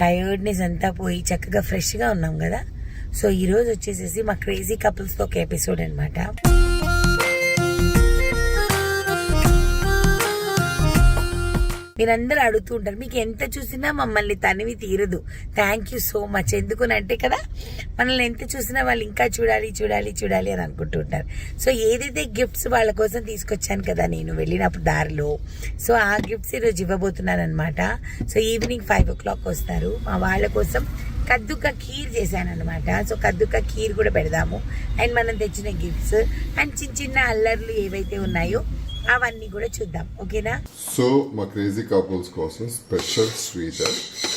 Tiredness అంతా పోయి చక్కగా ఫ్రెష్గా ఉన్నాం కదా. సో ఈరోజు వచ్చేసేసి మా క్రేజీ కపుల్స్తో ఒక ఎపిసోడ్ అనమాట. మీరందరూ అడుగుతూ ఉంటారు, మీకు ఎంత చూసినా మమ్మల్ని తనివి తీరదు. Thank you so much. ఎందుకునంటే కదా, మనల్ని ఎంత చూసినా వాళ్ళు ఇంకా చూడాలి చూడాలి చూడాలి అని అనుకుంటూ ఉంటారు. సో ఏదైతే గిఫ్ట్స్ వాళ్ళ కోసం తీసుకొచ్చాను కదా నేను వెళ్ళినప్పుడు దారిలో, సో ఆ గిఫ్ట్స్ ఈరోజు ఇవ్వబోతున్నాను అనమాట. సో ఈవినింగ్ 5 o'clock వస్తారు. మా వాళ్ళ కోసం కద్దుక ఖీర్ చేశాను అనమాట. సో కద్దుక ఖీర్ కూడా పెడదాము. అండ్ మనం తెచ్చిన గిఫ్ట్స్ అండ్ చిన్న చిన్న అల్లర్లు ఏవైతే ఉన్నాయో అవన్నీ కూడా చూద్దాం. ఓకేనా? సో మా క్రేజీ కపుల్స్ కోసం స్పెషల్ స్వీట్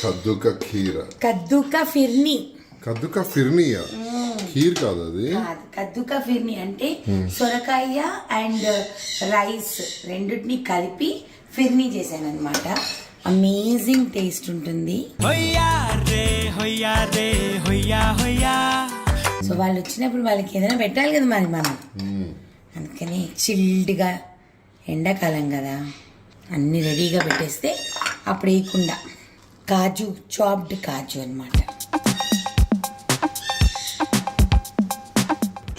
కద్దుక ఖీర్. కద్దుక ఫిర్నీ. కద్దుక ఫిర్నీయా? ఖీర్ కాదు అది. కద్దుక ఫిర్నీ అంటే సొరకాయ అండ్ రైస్ రెండింటిని కలిపి ఫిర్నీ చేశాను అనమాట. అమేజింగ్ టేస్ట్ ఉంటుంది. సో వాళ్ళు వచ్చినప్పుడు వాళ్ళకి ఏదైనా పెట్టాలి కదా మరి మనం. అందుకని చిల్డ్గా, ఎండాకాలం కదా, అన్ని రెడీగా పెట్టేస్తే అప్పుడు వేయకుండా కాజు, చాప్డ్ కాజు అనమాట.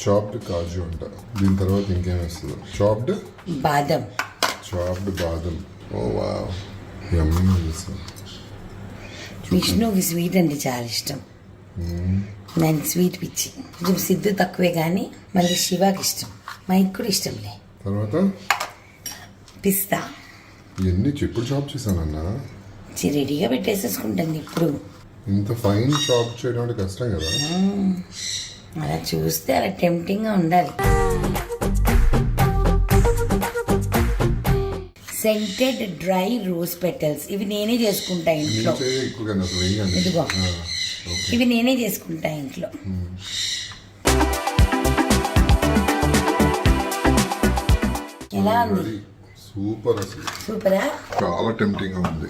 చాప్డ్ కాజు అంట. దీని తర్వాత ఇంకేం వేస్తుంది? చాప్డ్ బాదం. చాప్డ్ బాదం. ఓ వావ్, యమ్మీ. విష్ణుకి స్వీట్ అంటే చాలా ఇష్టం. దానికి స్వీట్ పిచ్చి. కొంచెం సిద్ధు తక్కువే కానీ మళ్ళీ శివాకి ఇష్టం, మైక్ కూడా ఇష్టంలే. తర్వాత పిస్తా. ఇవన్నీ చెప్పుడు చాప్ చేశానన్నా. రెడీగా పెట్టేసేసుకుంటుంది ఇప్పుడు. ఇంత ఫైన్ చాప్ చేయడం అంటే కష్టం కదా. అలా చూస్తే అలా టెంప్టింగ్గా ఉండాలి. Scented dry rose petals. ఇవి నేనే చేసుకుంటా ఇంట్లో. ఇదిగో ఇవి నేనే చేసుకుంటా ఇంట్లో. ఎలా ఉంది? సూపర్. అసలు సూపరా? చాలా టెంప్టింగ్ గా ఉంది.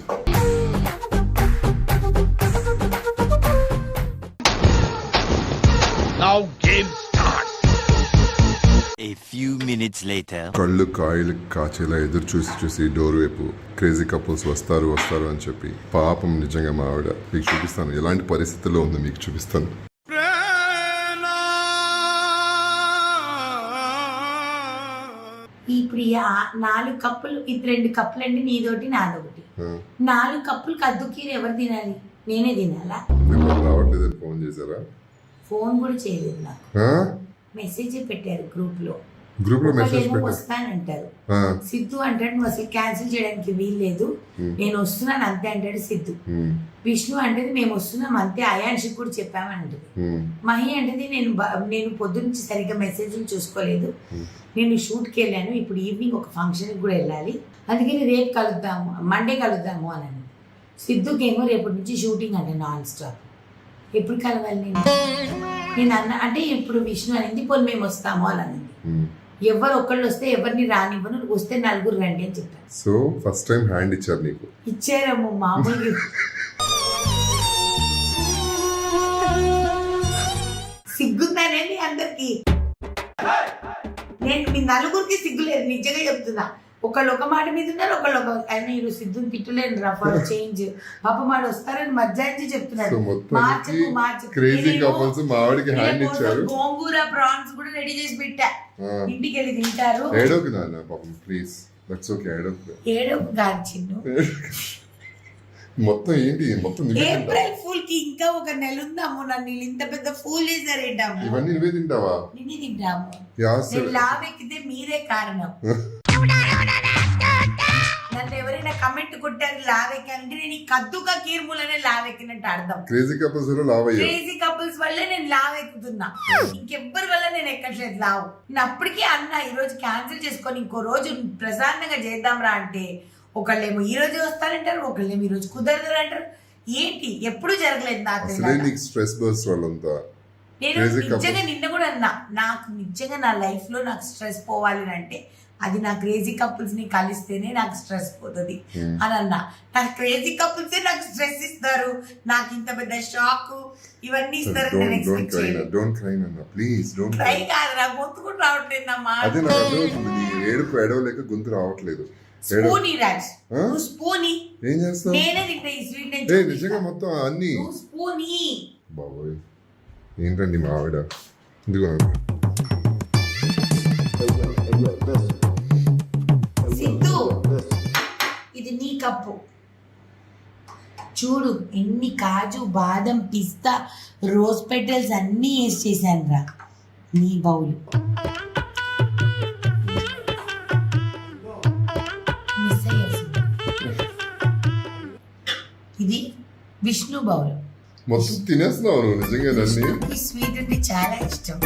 Now game starts. A few minutes later. కళ్ళు కాయలు కాచేలా ఎదురు చూసి డోర్ వైపు క్రేజీ కపుల్స్ వస్తారు అని చెప్పి. పాపం నిజంగా మా ఆవిడ. మీకు చూపిస్తాను ఎలాంటి పరిస్థితుల్లో ఉందో మీకు చూపిస్తాను. ఇప్పుడు 4 కప్పులు, ఇది 2 కప్పులు అండి, నీదోటి నాదొకటి. 4 కప్పులు కద్దుకీరు ఎవరు తినాలి? నేనే తినాలా? రావట్లేదు. ఫోన్ చేశారా? ఫోన్ కూడా చేయలేదు నాకు. మెసేజ్ పెట్టారు గ్రూప్ లో మెసేజ్ వస్తానంటారు. సిద్ధు అంటాడు నువ్వు అసలు క్యాన్సిల్ చేయడానికి వీల్లేదు, నేను వస్తున్నాను అంతే అంటాడు సిద్ధు. విష్ణు అంటది మేము వస్తున్నాం అంతే, అయాన్షికి కూడా చెప్పామని అంటది. మహి అంటది నేను పొద్దునుంచి సరిగ్గా మెసేజ్లు చూసుకోలేదు, నేను షూట్కి వెళ్ళాను, ఇప్పుడు ఈవినింగ్ ఒక ఫంక్షన్కి కూడా వెళ్ళాలి, అందుకని రేపు కలుద్దాము, మండే కలుద్దాము అని అన్నది. సిద్ధుకేమో రేపటి నుంచి షూటింగ్ అంటే నాన్ స్టాప్. ఎప్పుడు కలవాలి నేను అన్న అంటే ఇప్పుడు విష్ణు అనేది పోనీ మేము వస్తాము అని అన్నది. ఎవరు ఒకళ్ళు వస్తే ఎవరిని రానివ్వను, వస్తే 4 రండి అని చెప్పారు. సో ఫస్ట్ టైం హ్యాండ్ ఇచ్చారు నీకు? ఇచ్చారమ్మ మామూలుగా. సిగ్గుందనేది అందరికి. నేను మీ 4కి సిగ్గులేదు, నిజంగా చెప్తున్నా. ఒకళ్ళు ఒక మాట మీద ఉన్నారు, ఒకళ్ళు ఒక. ఆయన ఈరోజు సిద్ధుని తిట్టలేను రా ఫర్ చేంజ్. పాప మాట వస్తారని మధ్యాహ్నం చెప్తున్నాడు. గోంగూర ప్రాన్స్ కూడా రెడీ చేసి పెట్టా, ఇంటికి వెళ్ళి తింటారు. ఏడోకు కాదు చిన్ను. మొత్తం ఏంటి? మొత్తం ఏప్రిల్ ఫూల్ కి ఇంకా ఒక నెల ఉందాము. నన్ను ఇంత పెద్ద ఫూల్ చేశారేంటాము. ఇవన్నీ నువ్వే తింటావా? నేనే తింటాము. లావెక్కితే మీరే కారణం. నన్ను ఎవరైనా కమెంట్ కొట్టారు లావెక్కానంటే నేను ఈ కద్దుక ఖీర్ మూలనే లావెక్కినట్టు అర్థం. క్రేజీ కపుల్స్ వల్లే నేను లావెక్కుతున్నా, ఇంకెవ్వరి వల్ల నేను ఎక్కట్లేదు లావు. నేను అప్పటికే అన్నా ఈ రోజు క్యాన్సిల్ చేసుకొని ఇంకో రోజు ప్రశాంతంగా చేద్దాం రా అంటే, ఒకళ్ళేమో ఈ రోజు వస్తారంటారు, ఒకళ్ళేమో ఈ రోజు కుదరదు అంటారు. ఏంటి ఎప్పుడు జరగలేదు నాకు. నేను నిజంగా నిన్న కూడా అన్నా, నాకు నిజంగా నా లైఫ్ లో నాకు స్ట్రెస్ పోవాలి అంటే అది నా క్రేజీ కపుల్స్ ని కలిస్తేనే నాకు స్ట్రెస్ పోతుంది అని అన్నా. నా క్రేజీ కపుల్సే నాకు స్ట్రెస్ ఇస్తారు, నాకు ఇంత పెద్ద షాక్ ఇవన్నీ ఇస్తారు. ట్రై కాదురా, గొంతు కూడా రావట్లేదు నా మాట. ఏడుపు ఎడవలేక గొంతు రావట్లేదు. స్పూనీ రాజ్ ఆ? నువ్వు స్పూనీ ఏం చేస్తావు? నేనే తింటా ఈ స్వీట్ నేను ఏ చూపిస్తా. నిజంగా మొత్తం అన్ని నువ్వు స్పూనీ బాబోయ్ ఏంటండి మా ఆవిడ ఇదిగో సిద్ధు ఇది నీ కప్పు చూడు ఎన్ని కాజు బాదం పిస్తా రోజ్ పెటల్స్ అన్నీ వేసి చేశాను రా నీ బౌల్ మిస్ అయ్యా సిద్ధు. ఇది విష్ణు బౌల్ మొత్తం తినేస్తున్నావు నువ్వు నిజంగా నన్ను విష్ణుకి స్వీట్ అంటే చాలా ఇష్టం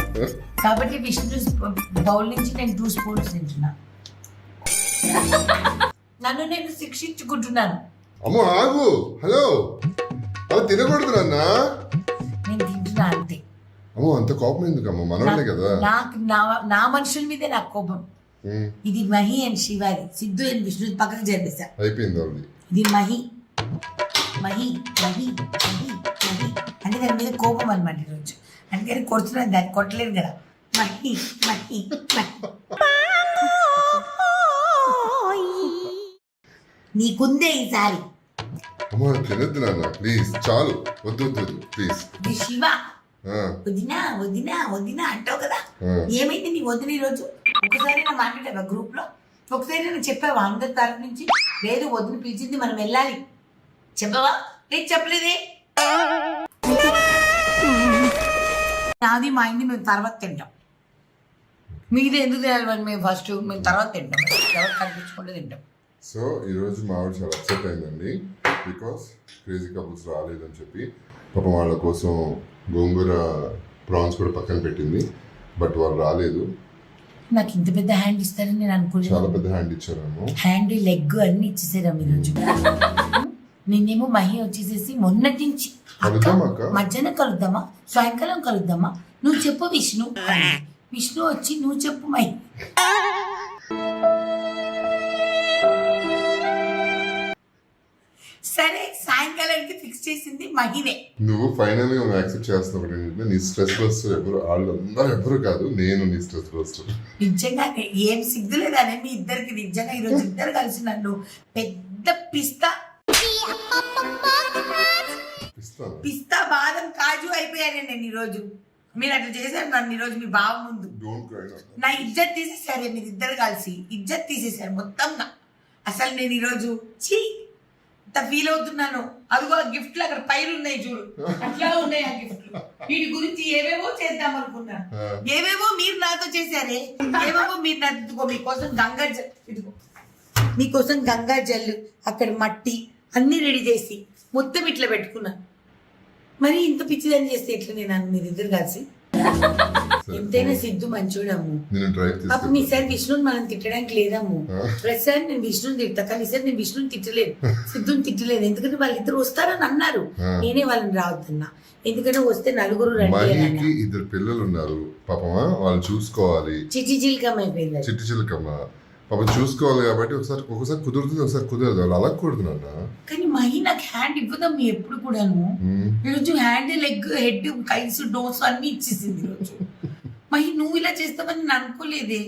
కాబట్టి విష్ణు బౌల్ నుంచి నేను 2 స్పూన్స్ తింటున్నా నన్ను నేను శిక్షించుకుంటున్నాను అమ్మో ఆగు హలో అలా తినకూడదు నాన్న నేను తింటున్నా అంతే అమ్మో అంత కోపం ఎందుకమ్మా మనవాళ్ళే కదా నాకు నా మనుషుల మీదే నాకు కోపం ఉమ్, ఇది మహి అండ్ శివాది సిద్ధు అండ్ విష్ణు పక్కకు జరిపేశా అయిపోయింది ఆల్రెడీ ఇది మహి మహి మహి మహి మహి అంటే దాని మీద కోపం అనమాట ఈరోజు అందుకని కొడుతున్నాను దాన్ని కొట్టలేదు కదా మహి మహి నీకుందే ఈసారి అమ్మా తినద్దు నాన్న ప్లీజ్ చాలు వద్దు వద్దు వద్దు ప్లీజ్ ఇది శివ వదినా వదినా వదినా అంటావు కదా ఏమైంది నీ వదిన ఈరోజు ఒకసారి నా మాట్లాడావా గ్రూప్ లో ఒకసారి నేను చెప్పావా అందరి తరఫు నుంచి లేదు వదిన పిలిచింది మనం వెళ్ళాలి చెప్పవా లేదు చెప్పలేదే నాది మా ఇంటి మేము తర్వాత తింటాం మీది ఎందుకు తినాలి మరి మేము ఫస్ట్ మేము తర్వాత తింటాం తర్వాత కనిపించుకుంటే తింటాం సో ఈరోజు మా ఆవిడ చాలా అప్సెట్ అయిందండి బికాస్ క్రేజీ కపుల్స్ రాలేదని చెప్పి పాపం వాళ్ళ కోసం గోంగూర ప్రాన్స్ కూడా పక్కన పెట్టింది బట్ వాళ్ళు రాలేదు నాకు ఇంత పెద్ద హ్యాండ్ ఇస్తారని నేను చాలా అనుకోలేదు పెద్ద హ్యాండ్ ఇచ్చారేమో హ్యాండ్ లెగ్ అన్ని ఇచ్చేసారా ఈరోజు నేనేమో మహి వచ్చేసేసి మొన్నటి నుంచి కలుద్దాం అక్క. మధ్యాహ్నం కలుద్దామా సాయంకాలం కలుద్దామా నువ్వు చెప్పు విష్ణు విష్ణు వచ్చి నువ్వు చెప్పు మహి సరే సాయంకాలానికి ఫిక్స్ చేసింది మహినే నువ్వు ఫైనల్ గా యాక్సెప్ట్ చేస్తున్నావు ఒకటి ఏంటంటే నీ స్ట్రెస్ బస్టర్ ఎవరు వాళ్ళందరూ ఎవరు కాదు నేను నీ స్ట్రెస్ బస్టర్ నిజంగా ఏం సిగ్గులేదని మీ ఇద్దరికి నిజంగా ఈరోజు ఇద్దరు కలిసి నన్ను పెద్ద పిస్తా ఇస్తాను పిస్తా బాదం కాజు అయిపోయాను నేను ఈరోజు మీరు అట్లా చేశారు నన్ను ఈరోజు మీ బావ ముందు డోంట్ క్రై నా ఇజ్జత్ తీసేసారు మీరు ఇద్దరు కలిసి ఇజ్జత్ తీసేసారు మొత్తంగా అసలు నేను ఈరోజు చీ ఇంత ఫీల్ అవుతున్నాను అదిగో గిఫ్ట్లు అక్కడ పైలు ఉన్నాయి చూడు అట్లా ఉన్నాయి ఆ గిఫ్ట్లు వీటి గురించి ఏవేవో చేద్దాం అనుకున్నాను ఏవేవో మీరు నాతో చేశారే ఏవేవో మీరు నాతో ఇదిగో మీకోసం గంగా జల్ ఇదిగో మీకోసం గంగా జల్లు అక్కడ మట్టి అన్ని రెడీ చేసి మొత్తం ఇట్లా పెట్టుకున్నా మరి ఇంత పిచ్చిదని చేస్తే ఎట్లా నేను మీరు ఇద్దరు కలిసి ఎంతైనా సిద్ధు మంచోడమ్ము నేను డ్రైవ్ పాపం ఈసారి విష్ణుని మనం తిట్టడానికి లేదమ్ము ప్రతిసారి నేను విష్ణుని తిడతా కానీ ఈసారి నేను విష్ణుని తిట్టలేదు సిద్ధుని తిట్టలేదు ఎందుకంటే వాళ్ళిద్దరు వస్తారని అన్నారు నేనే వాళ్ళని రావద్దన్నా ఎందుకంటే వస్తే నలుగురు రండి అని మహికి ఇద్దరు పిల్లలు ఉన్నారు పాపమా వాళ్ళు చూసుకోవాలి చిచి చిల్కం అయిపోయింది అది. చిట్టి చిలకమ్మ పాపం చూసుకోవాలి కాబట్టి ఒకసారి కుదురుతుంది ఒకసారి కుదరదు వాళ్ళు అలా కుడుతున్నా కానీ మహి నాకు హ్యాండ్ ఇవ్వదమ్ము ఎప్పుడు కూడాను ఈరోజు హ్యాండ్ లెగ్ హెడ్ కైస్ డోస్ అన్ని ఇచ్చేసింది ఈరోజు మహి నువ్వు ఇలా చేస్తావని నేను అనుకోలేదే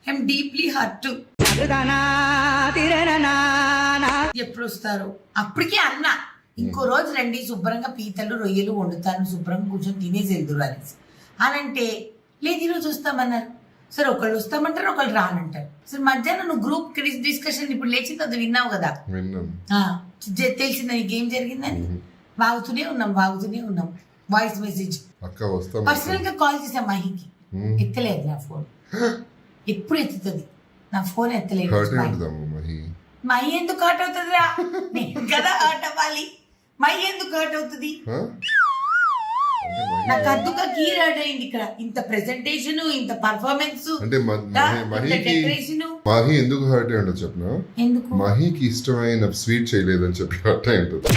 ఐఎమ్ డీప్లీ హర్ట్ ఎప్పుడు వస్తారు అప్పటికే అన్నా ఇంకో రోజు రండి శుభ్రంగా పీతలు రొయ్యలు వండుతాను శుభ్రంగా కూర్చొని తినేసి వెళ్దురు అనేసి అనంటే లేదు ఈరోజు వస్తామన్నారు సరే ఒకళ్ళు వస్తామంటారు ఒకళ్ళు రానంటారు సరే మధ్యాహ్నం నువ్వు గ్రూప్ డిస్కషన్ ఇప్పుడు లేచిన తర్వాత విన్నావు కదా తెలిసిందా నీకు ఏం జరిగిందని వాగుతూనే ఉన్నాం వాయిస్ మెసేజ్ అక్క వస్తాం పర్సనల్ గా కాల్ చేసాం మహికి ఎత్తలేదు నా ఫోన్ ఎప్పుడు ఎత్తుతుంది నా ఫోన్ ఎత్తలేదు హర్ట్ ఉంటుందమ్మ మహి మహి ఎందుకు హర్ట్ అవుతుందిరా నేను కదా హర్ట్ అవ్వాలి మహి ఎందుకు హర్ట్ అవుతుంది నాకు అద్దుగా కీ హర్ట్ అయింది ఇక్కడ ఇంత ప్రెజెంటేషన్ ఇంత పర్ఫార్మెన్స్ అంటే డెకరేషన్ మహి ఎందుకు హర్ట్ అయి ఉంటుంది చెప్పిన ఎందుకు మహికి ఇష్టమైన స్వీట్ చేయలేదని చెప్పి హర్ట్ అయి ఉంటుంది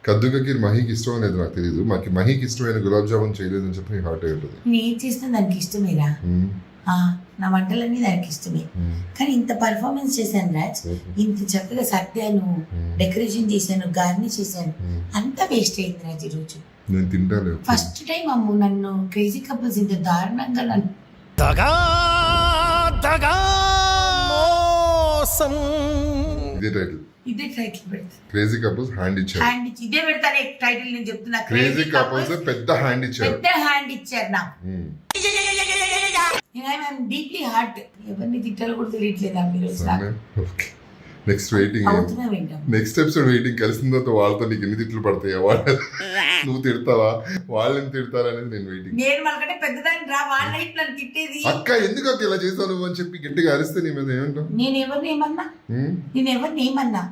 కద్దుకకి మహికి ఇష్టం అనేది నాకు తెలియదు మహికి ఇష్టమైన గులాబ్ జామున్ చేయలేదని చెప్పి హర్ట్ అయి ఉంటుంది నేను చేసిన దానికి ఇష్టమేరా నా వంటలన్నీ దానికి ఇష్టమే కానీ ఇంత పర్ఫార్మెన్స్ చేశాను రాజ్ ఇంత చక్కగా సత్యాను డెకరేషన్ చేశాను గార్నిష్ చేశాను అంతా వేస్ట్ అయింది రాజ్ ఈరోజు నేను తింటాను ఫస్ట్ టైం అమ్ము నన్ను క్రేజీ కపుల్స్ ఇంత దారుణంగా నన్ను దగా మోసం ఎన్ని టైటిల్ ఇదే టైటిల్ పెడతాను. క్రేజీ కపుల్స్ హ్యాండ్ ఇచ్చారు. హ్యాండ్ ఇచ్చి ఇదే పెడతాను టైటిల్. నేను చెప్తున్నా క్రేజీ కపుల్స్ పెద్ద హ్యాండ్ ఇచ్చారు. పెద్ద హ్యాండ్ ఇచ్చారు నాకు. నేను డీప్లీ హార్ట్. ఎవరిని తిట్టాలో కూడా తెలియట్లేదా మీరు? Next waiting, next episode waiting. కలిసిన తర్వాత వాళ్ళతో నీకు ఎన్ని తిట్లు పడతాయా, వాళ్ళు నువ్వు తిడతావా, వాళ్ళని తిడతారా అనేది నేను వెయిటింగ్. నేను వాళ్ళకంటే పెద్దదాన్ని రా, వాళ్ళ నన్ను తిట్టేది. అక్క ఎందుకు అక్క ఇలా చేశాను అని చెప్పి గట్టిగా అరిస్తే నీ మీద ఏమంటావు? నేను ఎవరిని ఏమన్నా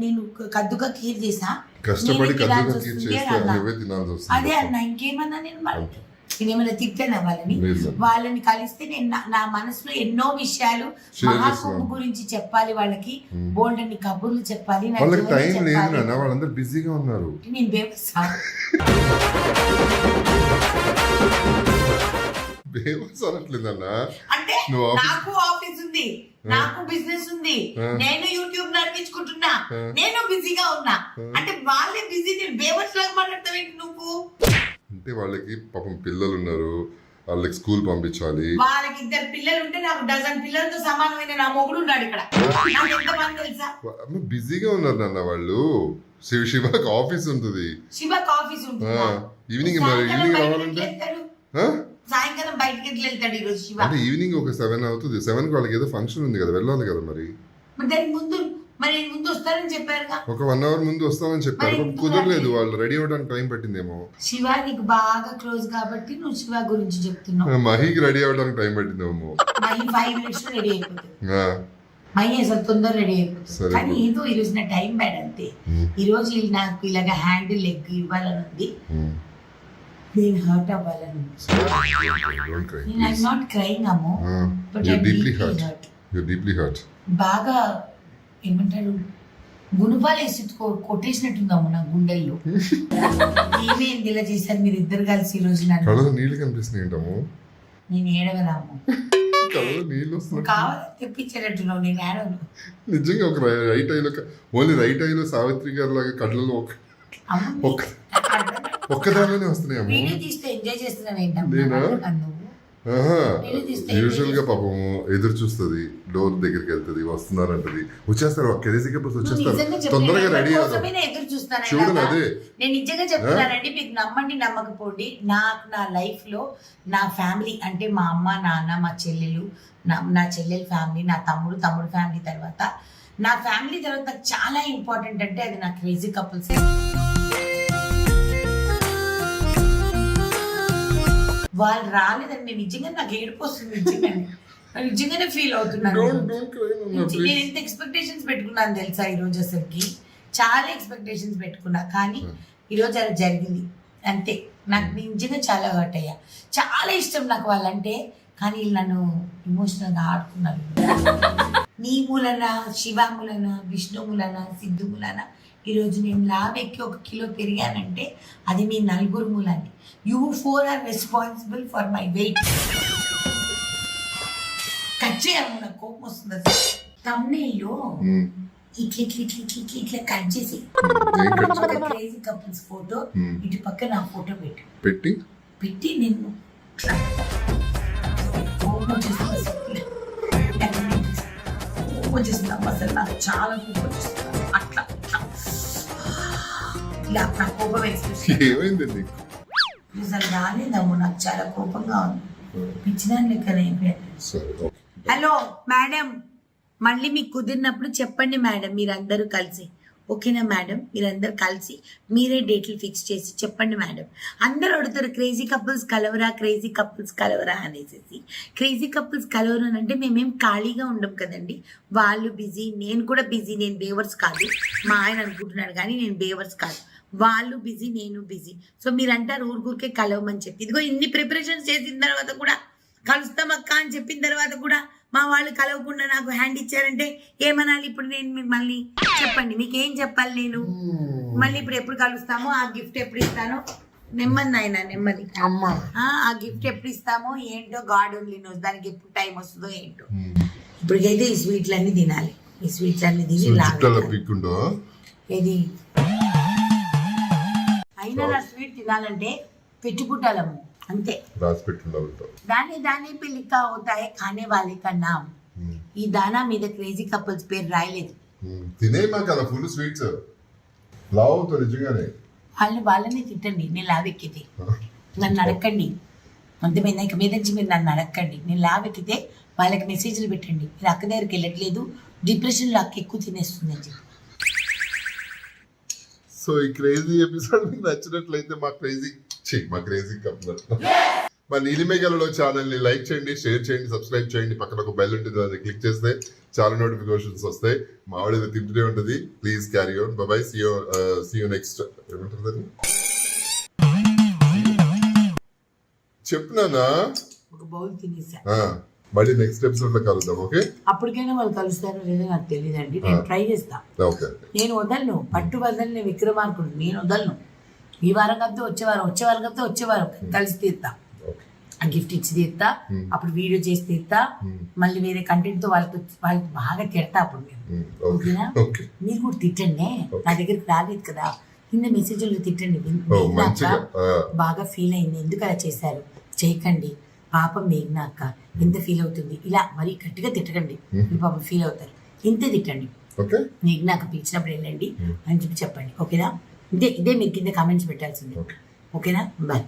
నేను కద్దుగా కీర్ చేసా, కష్టపడి కద్దుగా కీర్ చేస్తే నువ్వే తినాల్సి వస్తుంది. అదే అన్న, ఇంకేమన్నా నేనేమైనా తిట్టాను వాళ్ళని కలిస్తే నేను నా మనసులో ఎన్నో విషయాలు మహాకుంభ గురించి చెప్పాలి, వాళ్ళకి బోల్డ్ అన్ని కబుర్లు చెప్పాలి. వాళ్ళకి టైం లేదు నాన్న, వాళ్ళందరూ బిజీగా ఉన్నారు. నేను బేవసా అనట్లేదన్నా. అంటే నాకు ఆఫీస్ ఉంది, నాకు బిజినెస్ ఉంది, నేను యూట్యూబ్ నడిపించుకుంటున్నా, నేను బిజీగా ఉన్నా. అంటే వాళ్ళే బిజీ, నేను బేవర్స్ లాగా మాట్లాడతావేంటి నువ్వు? అంటే వాళ్ళకి పాపం పిల్లలు ఉన్నారు, వాళ్ళకి స్కూల్ పంపించాలి. వాళ్ళకి 2 పిల్లలు ఉంటే నాకు డజన్ పిల్లలతో సమానమైన నా మొగుడు ఉన్నాడు ఇక్కడ. తెలుసా? బిజీగా ఉన్నారు నాన్న వాళ్ళు. శివకి ఆఫీస్ ఉంటుంది, శివకి ఆఫీస్ ఉంటుంది. ఈవినింగ్ రావాలంటే సాయంకాలం బయటకి వెళ్తాడు ఈ రోజు శివ. అంటే ఈవినింగ్ ఒక 7 అవుతుంది. 7 వాళ్ళకి ఏదో ఫంక్షన్ ఉంది కదా, వెళ్ళాలి కదా. మరి దానికి ముందు వస్తారని చెప్పారుగా, ఒక 1 అవర్ ముందు వస్తామని చెప్పారు. కుదరలేదు, వాళ్ళు రెడీ అవ్వడానికి టైం పట్టిందేమో. శివ నీకు బాగా క్లోజ్ కాబట్టి నువ్వు శివ గురించి చెప్తున్నావు. మహికి రెడీ అవ్వడానికి టైం పట్టిందేమో. మహి 5 minutes లో రెడీ అయిపోతుంది. మహి అసలు తొందర రెడీ అయిపోతుంది. కానీ ఏదో ఈ రోజు నా టైం బ్యాడ్ అంతే. ఈ రోజు నాకు ఇలాగ హ్యాండ్ లెగ్ ఇవ్వాలని ఉంది, నేను హర్ట్ అవ్వాలని ఉంది. I'm not crying అమ్మో, but I'm deeply hurt. You're deeply hurt. బాగా ఏమంటారు, గుణపాలు వేసి కొట్టేసినట్టుందమ్మ నా గుండెల్లో. ఏమేంది ఇలా చేశారు మీరు ఇద్దరు కలిసి ఈ రోజు? కళ్ళలో నీళ్ళు కనిపిస్తున్నాయి ఏంటమ్మో. నేను ఏడవదాము, కళ్ళలో నీళ్ళు వస్తున్నాయి. కావాలని తెప్పించేటట్టున్నావు, నేను ఏడవను. నిజంగా ఒక రైట్ ఐలో, ఓన్లీ రైట్ ఐలో సావిత్రి గారి లాగా కళ్ళలో ఒక్కదానిలోనే వస్తున్నాయి. వీడియో తీస్తే ఎంజాయ్ చేస్తున్నావు ఏంటమ్మా? యూజువల్ గా పాపము ఎదురు చూస్తుంది, డోర్ దగ్గరికి వెళ్తుంది, వస్తున్నారంటది, వచ్చేస్తారు. క్రేజీ కపుల్స్ వచ్చేస్తారు, తొందరగా రెడీ అవుతారు. ఎదురు చూస్తాను చూడండి. అదే నేను నిజంగా చెప్తున్నానండి, మీకు నమ్మండి నమ్మకపోండి, నాకు నా లైఫ్ లో నా ఫ్యామిలీ అంటే మా అమ్మ నాన్న, మా చెల్లెలు, నా చెల్లెల ఫ్యామిలీ, నా తమ్ముడు ఫ్యామిలీ తర్వాత నా ఫ్యామిలీ తర్వాత నాకు చాలా ఇంపార్టెంట్ అంటే అది నా క్రేజీ కపుల్స్. వాళ్ళు రాలేదండి, నిజంగా నాకు ఏడుపు వస్తుంది. నిజంగానే ఫీల్ అవుతున్నాను. నేను ఎంత ఎక్స్పెక్టేషన్స్ పెట్టుకున్నాను తెలుసా ఈ రోజు? అసలుకి చాలా ఎక్స్పెక్టేషన్స్ పెట్టుకున్నా, కానీ ఈరోజు అది జరిగింది అంతే. నాకు నిజంగా చాలా హర్ట్ అయ్యా. చాలా ఇష్టం నాకు వాళ్ళంటే, కానీ వీళ్ళు నన్ను ఎమోషనల్గా ఆడుకున్నారు. నీ మూలన, శివ మూలన, విష్ణు మూలన, సిద్ధు మూలన ఈరోజు నేను లావెక్కి 1 కిలో పెరిగానంటే అది మీ 4 మూలాన్ని. You 4 are responsible for my weight. Cut చేయాలి, నాకు కోపం వస్తుంది. తమ్నెయిల్లో ఇట్లా కట్ చేసి క్రేజీ కపుల్స్ ఫోటో, ఇటు పక్క నా ఫోటో పెట్టి నేను కోపం వచ్చేస్తుంది అసలు. నాకు చాలా కోపం వచ్చేస్తుంది. అట్లా ఇలా నా కోపం ఏమైందండి? అసలు రాలేదమ్ము, నాకు చాలా కోపంగా ఉంది. పిచ్చిదాన్ని లెక్కన అయిపోయాను. హలో మేడం, మళ్ళీ మీకు కుదిరినప్పుడు చెప్పండి మేడం, మీరందరూ కలిసి. ఓకేనా మేడం? మీరందరూ కలిసి మీరే డేట్లు ఫిక్స్ చేసి చెప్పండి మేడం. అందరూ అడుగుతారు క్రేజీ కపుల్స్ కలవరా, క్రేజీ కపుల్స్ కలవరా అనేసి. క్రేజీ కపుల్స్ కలవరా అంటే మేమేం ఖాళీగా ఉండం కదండి. వాళ్ళు బిజీ, నేను కూడా బిజీ. నేను బేవర్స్ కాదు, మా ఆయన అనుకుంటున్నాడు కానీ నేను బేవర్స్ కాదు. వాళ్ళు బిజీ, నేను బిజీ. సో మీరు అంటారు ఊరికే కలవమని చెప్పి. ఇదిగో ఇన్ని ప్రిపరేషన్స్ చేసిన తర్వాత కూడా, కలుస్తాం అక్క అని చెప్పిన తర్వాత కూడా మా వాళ్ళు కలవకుండా నాకు హ్యాండ్ ఇచ్చారంటే ఏమనాలి ఇప్పుడు? నేను మీకు మళ్ళీ చెప్పండి, మీకు ఏం చెప్పాలి నేను? మళ్ళీ ఇప్పుడు ఎప్పుడు కలుస్తామో, ఆ గిఫ్ట్ ఎప్పుడు ఇస్తానో, నెమ్మది నాయన నెమ్మది. ఆ గిఫ్ట్ ఎప్పుడు ఇస్తామో ఏంటో గాడ్ ఓన్లీ నోస్. దానికి ఎప్పుడు టైం వస్తుందో ఏంటో. ఇప్పటికైతే ఈ స్వీట్లన్నీ తినాలి. ఈ స్వీట్లన్నీ తిని ఏది అయినా నా స్వీట్ తినాలంటే పెట్టుకుంటాము అంతే. దాని पे लिखा होता है खाने वाले का नाम. ఈ దానా మీద క్రేజీ కపుల్స్ పేరు రాయలేదు. తినే మాకు అలా ఫుల్ స్వీట్స్ లావ్ అవుతావు నిజంగానే. వాళ్ళని తిట్టండి, నేను లావెక్కితే నన్ను అడగండి. అంతమైందా? ఇక మీద నుంచి మీరు నన్ను అడగండి. నేను లావెక్కితే వాళ్ళకి మెసేజ్లు పెట్టండి, మీరు అక్క దగ్గరికి వెళ్ళట్లేదు, డిప్రెషన్లో అక్క ఎక్కువ తినేస్తుంది అని చెప్పి. సో ఈ క్రేజీ ఎపిసోడ్ మీకు నచ్చినట్లయితే మా క్రేజీ కపుల్ మా నీలిమేఘలలో ఛానల్ ని లైక్ చేయండి, షేర్ చేయండి, సబ్స్క్రైబ్ చేయండి. పక్కన ఒక బెల్ ఉంటుంది, అది క్లిక్ చేస్తే చాలా నోటిఫికేషన్స్ వస్తాయి. మా ఆవిడ ఇది తింటూనే ఉంటుంది. Please carry on. Bye. See you next. ఏమంటారు చెప్పునా? ఒక బౌల్ తినేసా. మళ్ళీ నెక్స్ట్ ఎపిసోడ్ లో కలుద్దాం. ఓకే, అప్పటికైనా వాళ్ళు కలుస్తారో లేదో నాకు తెలియదండి, నేను ట్రై చేస్తా. ఓకే, నేను వదలను, పట్టు వదలని విక్రమార్కుడు, నేను వదలను. ఈ వారం కాకపోతే వచ్చే వారం కాకపోతే వచ్చే వారం కలిసి తీరుతా. ఆ గిఫ్ట్ ఇచ్చి తీరుతా, అప్పుడు వీడియో చేసి తీరుతా, మళ్ళీ వేరే కంటెంట్ తో వాళ్ళకి బాగా తిడతా అప్పుడు మేము. ఓకేనా? మీరు కూడా తిట్టండి, నా దగ్గరికి రాలేదు కదా, కింద మెసేజ్లు తిట్టండి. బాగా ఫీల్ అయింది, ఎందుకు అలా చేశారు, చేయకండి, పాపం మేఘ్నా అక్క ఎంత ఫీల్ అవుతుంది, ఇలా మరీ గట్టిగా తిట్టకండి, మీరు పాపం ఫీల్ అవుతారు. ఇంతే తిట్టండి. మేఘ్నా అక్క పిలిచినప్పుడు వెళ్ళండి అని చెప్పి చెప్పండి. ఓకేనా? ఇదే మీరు కింద కామెంట్స్ పెట్టాల్సిందే. ఓకేనా? బాయ్.